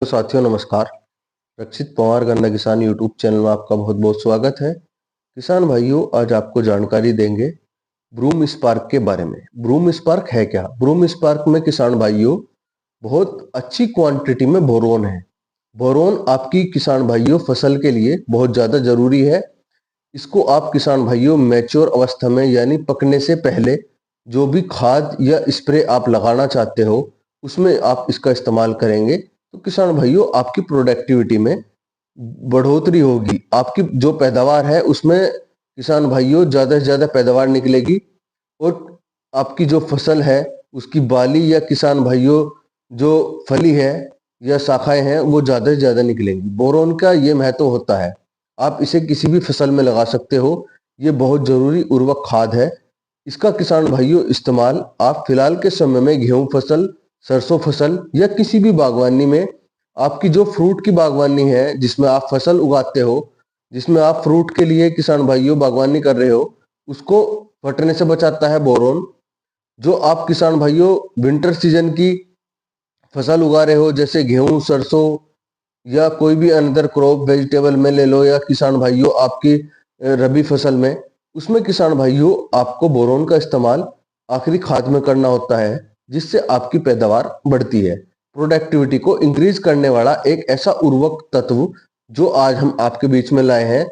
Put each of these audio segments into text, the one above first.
तो साथियों नमस्कार। रक्षित पवार गन्ना किसान यूट्यूब चैनल में आपका बहुत बहुत स्वागत है। किसान भाइयों, आज आपको जानकारी देंगे ब्रूम स्पार्क के बारे में। ब्रूम स्पार्क है क्या? ब्रूम स्पार्क में किसान भाइयों बहुत अच्छी क्वांटिटी में बोरोन है। बोरोन आपकी किसान भाइयों फसल के लिए बहुत ज्यादा जरूरी है। इसको आप किसान भाइयों मैच्योर अवस्था में यानी पकने से पहले जो भी खाद या स्प्रे आप लगाना चाहते हो उसमें आप इसका इस्तेमाल करेंगे तो किसान भाइयों आपकी प्रोडक्टिविटी में बढ़ोतरी होगी। आपकी जो पैदावार है उसमें किसान भाइयों ज्यादा से ज्यादा पैदावार निकलेगी और आपकी जो फसल है उसकी बाली या किसान भाइयों जो फली है या शाखाएं हैं वो ज्यादा से ज्यादा निकलेंगी। बोरोन का ये महत्व होता है। आप इसे किसी भी फसल में लगा सकते हो। ये बहुत जरूरी उर्वरक खाद है। इसका किसान भाइयों इस्तेमाल आप फिलहाल के समय में गेहूं फसल, सरसों फसल या किसी भी बागवानी में, आपकी जो फ्रूट की बागवानी है जिसमें आप फसल उगाते हो, जिसमें आप फ्रूट के लिए किसान भाइयों बागवानी कर रहे हो, उसको फटने से बचाता है बोरोन। जो आप किसान भाइयों विंटर सीजन की फसल उगा रहे हो जैसे गेहूं, सरसों या कोई भी अनदर क्रॉप वेजिटेबल में ले लो या किसान भाइयों आपकी रबी फसल में, उसमें किसान भाइयों आपको बोरोन का इस्तेमाल आखिरी खाद में करना होता है जिससे आपकी पैदावार बढ़ती है। प्रोडक्टिविटी को इंक्रीज करने वाला एक ऐसा उर्वरक तत्व जो आज हम आपके बीच में लाए हैं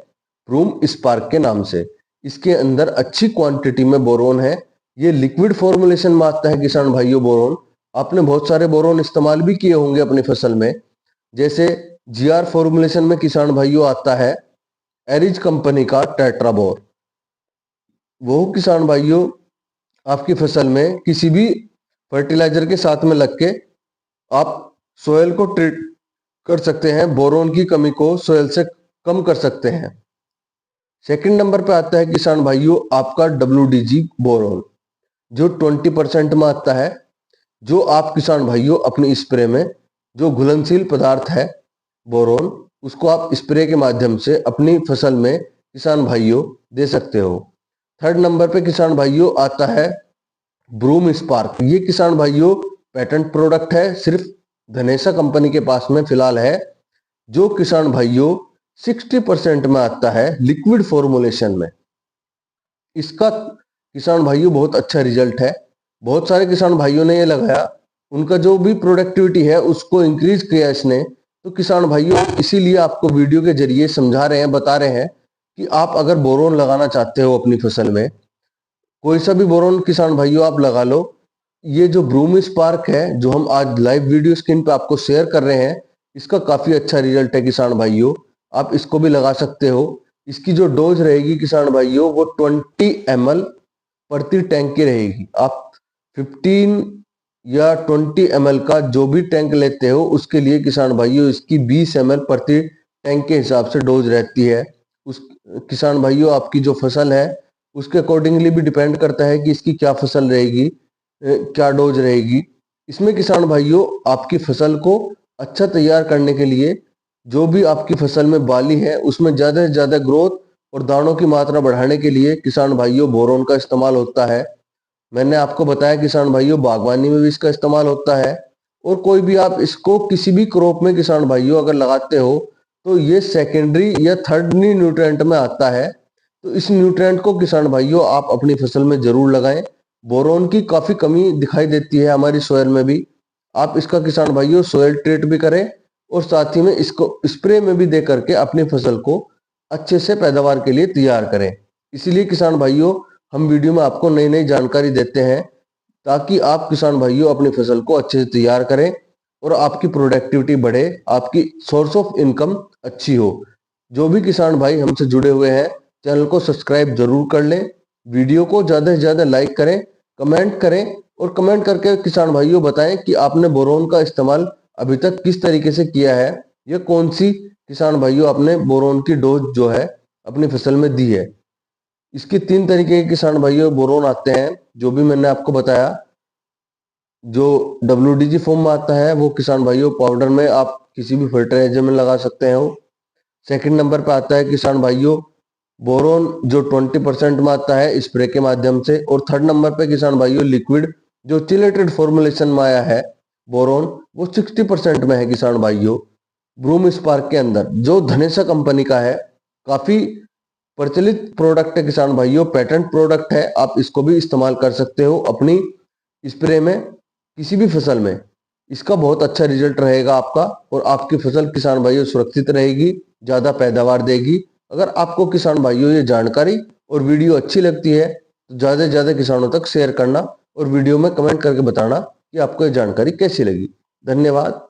ब्रूम स्पार्क के नाम से। इसके अंदर अच्छी क्वांटिटी में बोरोन है। ये लिक्विड फॉर्मुलेशन में आता है किसान भाइयों बोरोन। आपने बहुत सारे बोरोन इस्तेमाल भी किए होंगे अपनी फसल में, जैसे जीआर फॉर्मुलेशन में किसान भाइयों आता है एरिज कंपनी का टेट्राबोर। वो किसान भाइयों आपकी फसल में किसी भी फर्टिलाइजर के साथ में लग के आप सोयल को ट्रीट कर सकते हैं, बोरोन की कमी को सोयल से कम कर सकते हैं। सेकंड नंबर पे आता है किसान भाइयों आपका WDG बोरोन, जो 20% में आता है। जो आप किसान भाइयों अपनी स्प्रे में जो घुलनशील पदार्थ है बोरोन, उसको आप स्प्रे के माध्यम से अपनी फसल में किसान भाइयों दे सकते हो। थर्ड नंबर पे किसान भाइयों आता है ब्रूम स्पार्क। ये किसान भाइयों पेटेंट प्रोडक्ट है, सिर्फ धनेसा कंपनी के पास में फिलहाल है। जो किसान भाइयों 60% में आता है लिक्विड फॉर्मुलेशन में। इसका किसान भाइयों बहुत अच्छा रिजल्ट है। बहुत सारे किसान भाइयों ने ये लगाया, उनका जो भी प्रोडक्टिविटी है उसको इंक्रीज किया इसने। तो किसान भाइयों इसीलिए आपको वीडियो के जरिए समझा रहे हैं, बता रहे हैं कि आप अगर बोरोन लगाना चाहते हो अपनी फसल में, कोई सा भी बोरोन किसान भाइयों आप लगा लो। ये जो ब्रूम स्पार्क है जो हम आज लाइव वीडियो स्क्रीन पे आपको शेयर कर रहे हैं, इसका काफी अच्छा रिजल्ट है किसान भाइयों। आप इसको भी लगा सकते हो। इसकी जो डोज रहेगी किसान भाइयों वो 20 ml प्रति टैंक की रहेगी। आप 15 या 20 ml का जो भी टैंक लेते हो उसके लिए किसान भाइयों इसकी 20 ml प्रति टैंक के हिसाब से डोज रहती है। उस किसान भाइयों आपकी जो फसल है उसके अकॉर्डिंगली भी डिपेंड करता है कि इसकी क्या फसल रहेगी, क्या डोज रहेगी। इसमें किसान भाइयों आपकी फसल को अच्छा तैयार करने के लिए जो भी आपकी फसल में बाली है उसमें ज्यादा से ज्यादा ग्रोथ और दानों की मात्रा बढ़ाने के लिए किसान भाइयों बोरोन का इस्तेमाल होता है। मैंने आपको बताया किसान भाइयों बागवानी में भी इसका इस्तेमाल होता है। और कोई भी आप इसको किसी भी क्रॉप में किसान भाइयों अगर लगाते हो तो ये सेकेंडरी या थर्डरी न्यूट्रिएंट में आता है। तो इस न्यूट्रिएंट को किसान भाइयों आप अपनी फसल में जरूर लगाएं। बोरोन की काफी कमी दिखाई देती है हमारी सोयल में भी। आप इसका किसान भाइयों सोयल ट्रीट भी करें और साथ ही में इसको स्प्रे में भी दे करके अपनी फसल को अच्छे से पैदावार के लिए तैयार करें। इसीलिए किसान भाइयों हम वीडियो में आपको नई नई जानकारी देते हैं ताकि आप किसान भाइयों अपनी फसल को अच्छे से तैयार करें और आपकी प्रोडक्टिविटी बढ़े, आपकी सोर्स ऑफ इनकम अच्छी हो। जो भी किसान भाई हमसे जुड़े हुए हैं चैनल को सब्सक्राइब जरूर कर लें, वीडियो को ज्यादा से ज्यादा लाइक करें, कमेंट करें और कमेंट करके किसान भाइयों बताएं कि आपने बोरोन का इस्तेमाल अभी तक किस तरीके से किया है या कौन सी किसान भाइयों आपने बोरोन की डोज जो है अपनी फसल में दी है। इसके 3 तरीके के किसान भाइयों बोरोन आते हैं जो भी मैंने आपको बताया। जो WDG फॉर्म में आता है वो किसान भाइयों पाउडर में आप किसी भी फर्टिलाइजर में लगा सकते हो। सेकंड नंबर पे आता है किसान भाइयों बोरोन जो 20% में आता है स्प्रे के माध्यम से। और थर्ड नंबर पे किसान भाइयों लिक्विड जो चिलेटेड फॉर्मुलेशन में आया है बोरोन वो 60% में है किसान भाइयों। ब्रूम स्पार्क के अंदर जो धनेसा कंपनी का है, काफी प्रचलित प्रोडक्ट है किसान भाइयों, पेटेंट प्रोडक्ट है। आप इसको भी इस्तेमाल कर सकते हो अपनी स्प्रे में, किसी भी फसल में। इसका बहुत अच्छा रिजल्ट रहेगा आपका, और आपकी फसल किसान भाइयों सुरक्षित रहेगी, ज्यादा पैदावार देगी। अगर आपको किसान भाइयों ये जानकारी और वीडियो अच्छी लगती है तो ज्यादा से ज्यादा किसानों तक शेयर करना, और वीडियो में कमेंट करके बताना कि आपको ये जानकारी कैसी लगी। धन्यवाद।